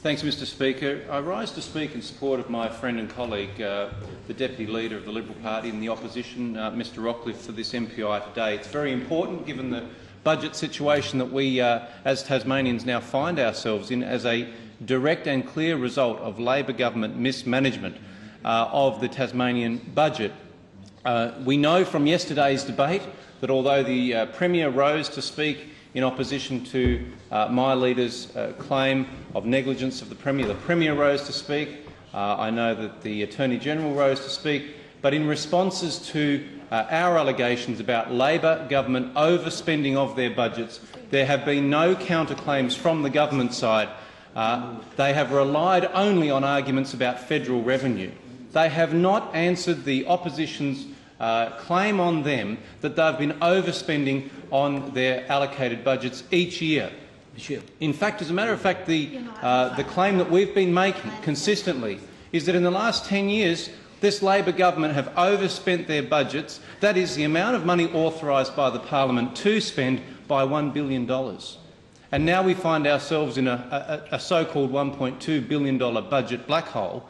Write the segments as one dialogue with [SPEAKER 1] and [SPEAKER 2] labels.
[SPEAKER 1] Thanks, Mr Speaker. I rise to speak in support of my friend and colleague, the Deputy Leader of the Liberal Party in the opposition, Mr Rockcliffe, for this MPI today. It's very important, given the budget situation that we, as Tasmanians, now find ourselves in as a direct and clear result of Labor government mismanagement of the Tasmanian budget. We know from yesterday's debate that although the Premier rose to speak in opposition to my leader's claim of negligence of the Premier rose to speak. I know that the Attorney-General rose to speak, but in responses to our allegations about Labor government overspending of their budgets, there have been no counterclaims from the government side. They have relied only on arguments about federal revenue. They have not answered the opposition's claim on them that they've been overspending on their allocated budgets each year. In fact, as a matter of fact, the claim that we've been making consistently is that in the last 10 years this Labor government have overspent their budgets, that is, the amount of money authorised by the parliament to spend, by $1 billion. And now we find ourselves in a so-called $1.2 billion budget black hole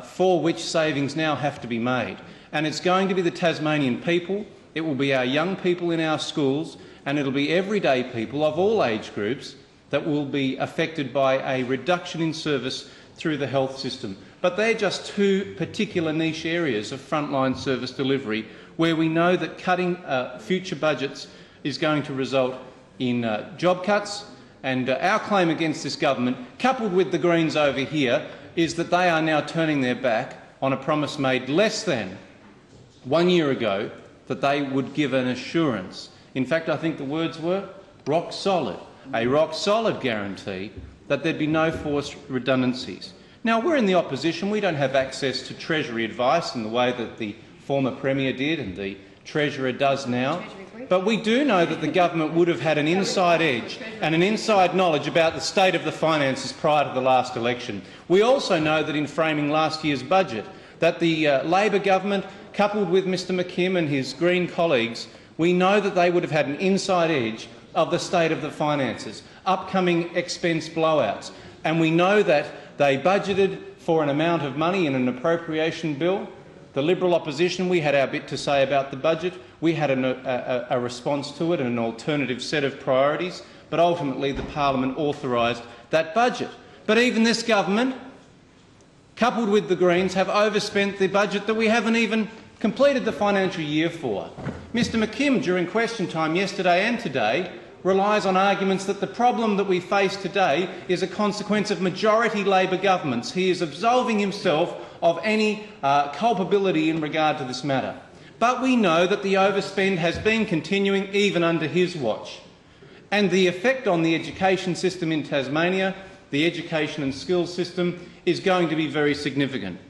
[SPEAKER 1] for which savings now have to be made. And it's going to be the Tasmanian people, it will be our young people in our schools, and it will be everyday people of all age groups that will be affected by a reduction in service through the health system. But they're just two particular niche areas of frontline service delivery where we know that cutting future budgets is going to result in job cuts. And our claim against this government, coupled with the Greens over here, is that they are now turning their back on a promise made less than 1 year ago that they would give an assurance. In fact, I think the words were rock solid, a rock solid guarantee that there'd be no forced redundancies. Now, we're in the opposition. We don't have access to Treasury advice in the way that the former Premier did and the Treasurer does now. But we do know that the government would have had an inside edge and an inside knowledge about the state of the finances prior to the last election. We also know that in framing last year's budget, that the Labor government, coupled with Mr McKim and his Green colleagues, we know that they would have had an inside edge of the state of the finances, upcoming expense blowouts. And we know that they budgeted for an amount of money in an appropriation bill. The Liberal opposition, we had our bit to say about the budget. We had a response to it and an alternative set of priorities, but ultimately the parliament authorised that budget. But even this government, coupled with the Greens, have overspent the budget that we haven't even completed the financial year for. Mr McKim, during question time yesterday and today, relies on arguments that the problem that we face today is a consequence of majority Labor governments. He is absolving himself of any culpability in regard to this matter. But we know that the overspend has been continuing even under his watch. And the effect on the education system in Tasmania, the education and skills system, is going to be very significant.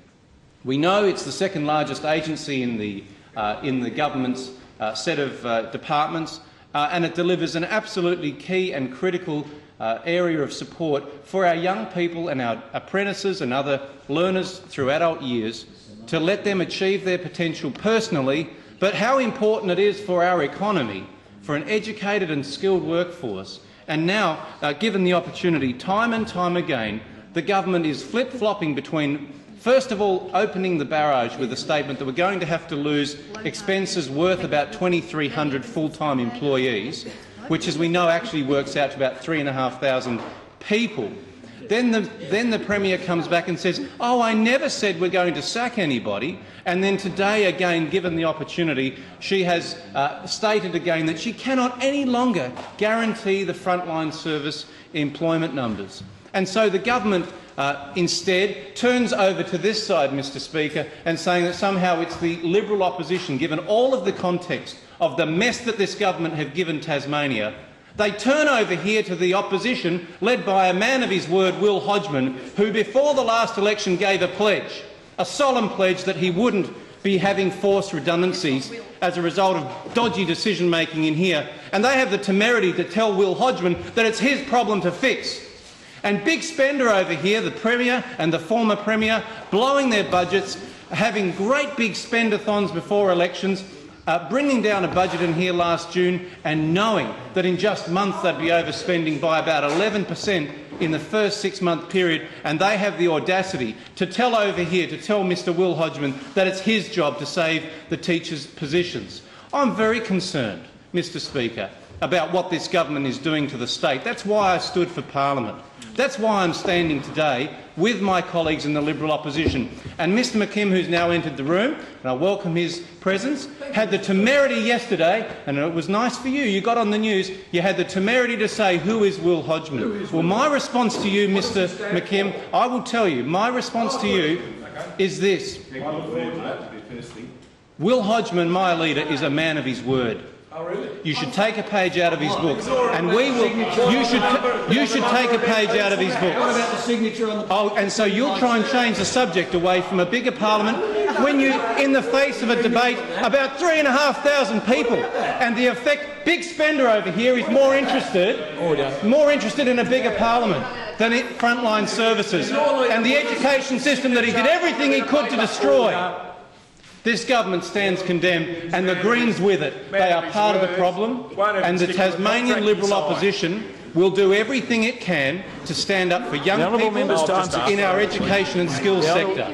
[SPEAKER 1] We know it's the second largest agency in the government's set of departments, and it delivers an absolutely key and critical area of support for our young people and our apprentices and other learners through adult years to let them achieve their potential personally, but how important it is for our economy, for an educated and skilled workforce. And now, given the opportunity, time and time again, the government is flip-flopping between, first of all, opening the barrage with a statement that we're going to have to lose expenses worth about 2,300 full-time employees, which, as we know, actually works out to about 3,500 people. Then the Premier comes back and says, "Oh, I never said we're going to sack anybody." And then today, again, given the opportunity, she has stated again that she cannot any longer guarantee the frontline service employment numbers. And so the government instead turns over to this side, Mr Speaker, and saying that somehow it's the Liberal opposition, given all of the context of the mess that this government have given Tasmania. They turn over here to the opposition, led by a man of his word, Will Hodgman, who before the last election gave a pledge, a solemn pledge that he wouldn't be having forced redundancies as a result of dodgy decision-making in here. And they have the temerity to tell Will Hodgman that it's his problem to fix. And big spender over here, the Premier and the former Premier, blowing their budgets, having great big spend-a-thons before elections, bringing down a budget in here last June and knowing that in just months they'd be overspending by about 11%, in the first 6-month period, and they have the audacity to tell over here, to tell Mr Will Hodgman that it's his job to save the teachers' positions. I'm very concerned, Mr Speaker, about what this government is doing to the state. That's why I stood for Parliament. That's why I'm standing today with my colleagues in the Liberal opposition. And Mr McKim, who's now entered the room, and I welcome his presence, had the temerity yesterday, and it was nice for you, you got on the news, you had the temerity to say, who is Will Hodgman? Well, my response to you, Mr McKim, I will tell you, my response to you is this. Will Hodgman, my leader, is a man of his word.
[SPEAKER 2] Oh, really?
[SPEAKER 1] You should take a page out of his book, and we will. You should take a page out of his book.
[SPEAKER 2] What about the signature on the?
[SPEAKER 1] Oh, and so you'll try and change the subject away from a bigger parliament when you, in the face of a debate about 3,500 people, and the effect. Big spender over here is more interested in a bigger parliament than frontline services and the education system that he did everything he could to destroy. This government stands condemned, and the Greens with it. They are part of the problem, and the Tasmanian Liberal opposition will do everything it can to stand up for young people in our education and skills sector.